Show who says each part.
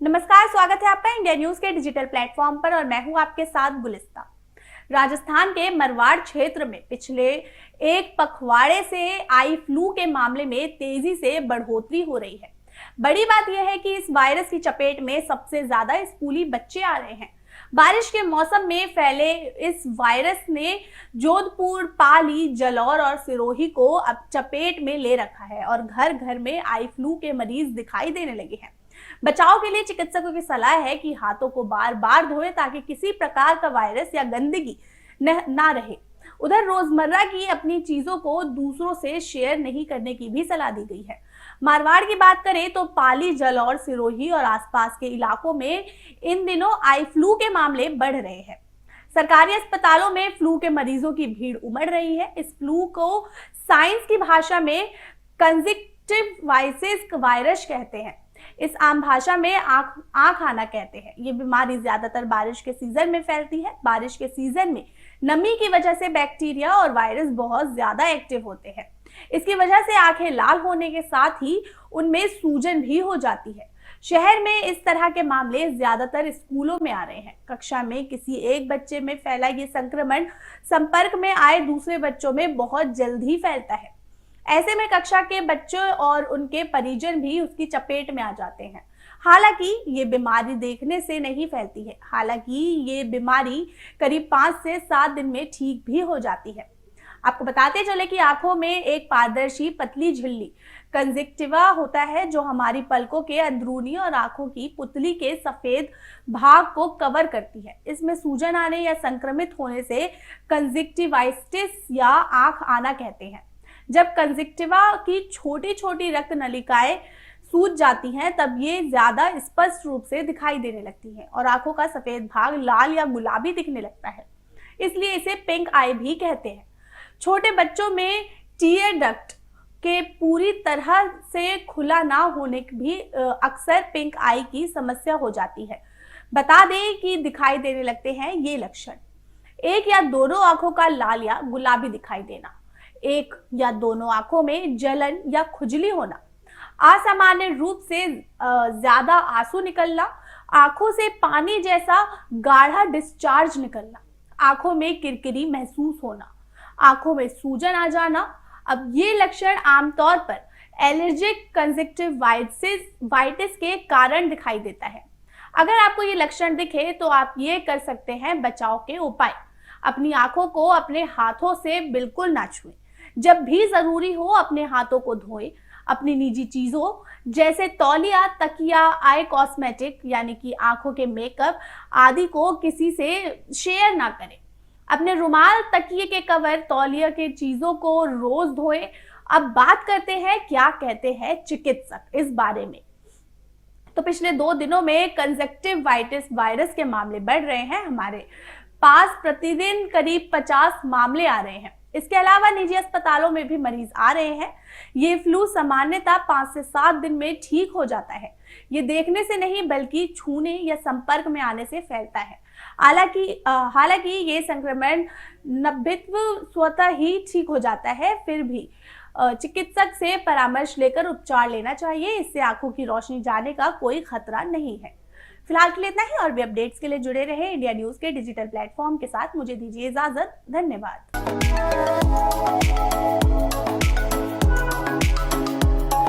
Speaker 1: नमस्कार, स्वागत है आपका इंडिया न्यूज के डिजिटल प्लेटफॉर्म पर और मैं हूं आपके साथ गुलिस्ता। राजस्थान के मरवाड़ क्षेत्र में पिछले एक पखवाड़े से आई फ्लू के मामले में तेजी से बढ़ोतरी हो रही है। बड़ी बात यह है कि इस वायरस की चपेट में सबसे ज्यादा स्कूली बच्चे आ रहे हैं। बारिश के मौसम में फैले इस वायरस ने जोधपुर, पाली, जलौर और सिरोही को अब चपेट में ले रखा है और घर घर में आई फ्लू के मरीज दिखाई देने लगे हैं। बचाव के लिए चिकित्सकों की सलाह है कि हाथों को बार बार धोएं ताकि किसी प्रकार का वायरस या गंदगी ना रहे। उधर रोजमर्रा की अपनी चीजों को दूसरों से शेयर नहीं करने की भी सलाह दी गई है। मारवाड़ की बात करें तो पाली, जलौर, सिरोही और आसपास के इलाकों में इन दिनों आई फ्लू के मामले बढ़ रहे हैं। सरकारी अस्पतालों में फ्लू के मरीजों की भीड़ उमड़ रही है। इस फ्लू को साइंस की भाषा में कंजक्टिवाइटिस वायरस कहते हैं। इस आम भाषा में आंख आना कहते हैं। ये बीमारी ज्यादातर बारिश के सीजन में फैलती है। बारिश के सीजन में नमी की वजह से बैक्टीरिया और वायरस बहुत ज्यादा एक्टिव होते हैं। इसकी वजह से आंखें लाल होने के साथ ही उनमें सूजन भी हो जाती है। शहर में इस तरह के मामले ज्यादातर स्कूलों में आ रहे हैं। कक्षा में किसी एक बच्चे में फैला ये संक्रमण संपर्क में आए दूसरे बच्चों में बहुत जल्दी फैलता है। ऐसे में कक्षा के बच्चों और उनके परिजन भी उसकी चपेट में आ जाते हैं। हालांकि ये बीमारी देखने से नहीं फैलती है। हालांकि ये बीमारी करीब 5 से 7 दिन में ठीक भी हो जाती है। आपको बताते चले कि आंखों में एक पारदर्शी पतली झिल्ली कंजक्टिवा होता है जो हमारी पलकों के अंदरूनी और आंखों की पुतली के सफेद भाग को कवर करती है। इसमें सूजन आने या संक्रमित होने से कंजक्टिवाइटिस या आंख आना कहते हैं। जब कंजक्टिवा की छोटी छोटी रक्त नलिकाएं सूज जाती हैं तब ये ज्यादा स्पष्ट रूप से दिखाई देने लगती हैं और आंखों का सफेद भाग लाल या गुलाबी दिखने लगता है। इसलिए इसे पिंक आई भी कहते हैं। छोटे बच्चों में टीयर डक्ट के पूरी तरह से खुला ना होने भी अक्सर पिंक आई की समस्या हो जाती है। बता दें कि दिखाई देने लगते हैं ये लक्षण: एक या दोनों आंखों का लाल या गुलाबी दिखाई देना, एक या दोनों आंखों में जलन या खुजली होना, असामान्य रूप से ज्यादा आंसू निकलना, आंखों से पानी जैसा गाढ़ा डिस्चार्ज निकलना, आंखों में किरकिरी महसूस होना, आंखों में सूजन आ जाना। अब ये लक्षण आमतौर पर एलर्जिक कंजक्टिवाइटिस के कारण दिखाई देता है। अगर आपको ये लक्षण दिखे तो आप ये कर सकते हैं बचाव के उपाय: अपनी आंखों को अपने हाथों से बिल्कुल ना छुएं। जब भी जरूरी हो अपने हाथों को धोएं। अपनी निजी चीजों जैसे तौलिया, तकिया, आई कॉस्मेटिक यानी कि आंखों के मेकअप आदि को किसी से शेयर ना करें। अपने रुमाल, तकिए के कवर, तौलिया के चीजों को रोज धोएं। अब बात करते हैं क्या कहते हैं चिकित्सक इस बारे में। तो पिछले 2 दिनों में कंजक्टिवाइटिस वायरस के मामले बढ़ रहे हैं। हमारे पास प्रतिदिन करीब 50 मामले आ रहे हैं। इसके अलावा निजी अस्पतालों में भी मरीज आ रहे हैं। ये फ्लू सामान्यतः 5 से 7 दिन में ठीक हो जाता है। ये देखने से नहीं बल्कि छूने या संपर्क में आने से फैलता है। हालांकि ये संक्रमण नब्बेत्व स्वतः ही ठीक हो जाता है। फिर भी चिकित्सक से परामर्श लेकर उपचार लेना चाहिए। इससे आंखों की रोशनी जाने का कोई खतरा नहीं है। फिलहाल के लिए इतना ही। और भी अपडेट्स के लिए जुड़े रहे इंडिया न्यूज के डिजिटल प्लेटफॉर्म के साथ। मुझे दीजिए इजाजत। धन्यवाद।